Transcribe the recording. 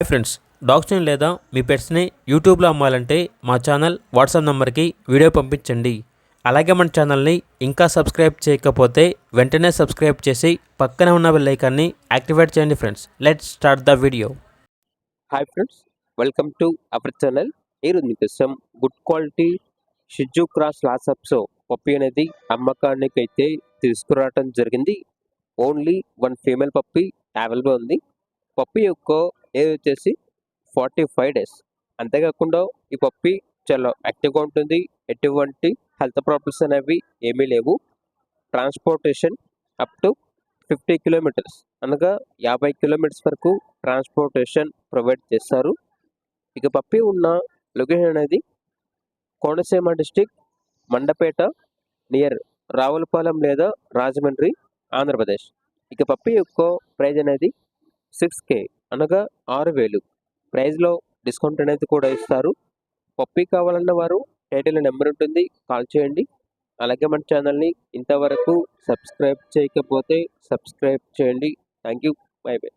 Hi friends, డాగ్స్ని లేదా మీ పెట్స్ని యూట్యూబ్లో అమ్మాలంటే మా ఛానల్ వాట్సాప్ నెంబర్కి వీడియో పంపించండి. అలాగే మన ఛానల్ని ఇంకా సబ్స్క్రైబ్ చేయకపోతే వెంటనే సబ్స్క్రైబ్ చేసి పక్కనే ఉన్న బెల్ ఐకాన్ని యాక్టివేట్ చేయండి friends. Let's start the video. Hi friends, welcome to our channel. ఈరోజు మీకోసం గుడ్ క్వాలిటీ షిజు క్రాస్ లాసప్సో పప్పి అనేది అమ్మకానికి అయితే తీసుకురావడం జరిగింది. Only one female puppy available ఉంది. పప్పి యొక్క ఏజ్ వచ్చేసి 45 days. అంతేకాకుండా ఈ పప్పి చాలా యాక్టివ్గా ఉంటుంది. ఎటువంటి హెల్త్ ప్రాబ్లమ్స్ అనేవి ఏమీ లేవు. ట్రాన్స్పోర్టేషన్ అప్ టు 50 kilometers అనగా 50 kilometers వరకు ట్రాన్స్పోర్టేషన్ ప్రొవైడ్ చేస్తారు. ఇక పప్పి ఉన్న లొకేషన్ అనేది కోనసీమ డిస్టిక్, మండపేట, నియర్ రావులపాలెం లేదా రాజమండ్రి, ఆంధ్రప్రదేశ్. ఇక పప్పి యొక్క ప్రైజ్ అనేది 6K అనగా 6,000. ప్రైజ్లో డిస్కౌంట్ అనేది కూడా ఇస్తారు. పప్పి కావాలన్న వారు టైటిల్ నెంబర్ ఉంటుంది, కాల్ చేయండి. అలాగే మన ఛానల్ని ఇంతవరకు సబ్స్క్రైబ్ చేయకపోతే సబ్స్క్రైబ్ చేయండి. Thank you. By by.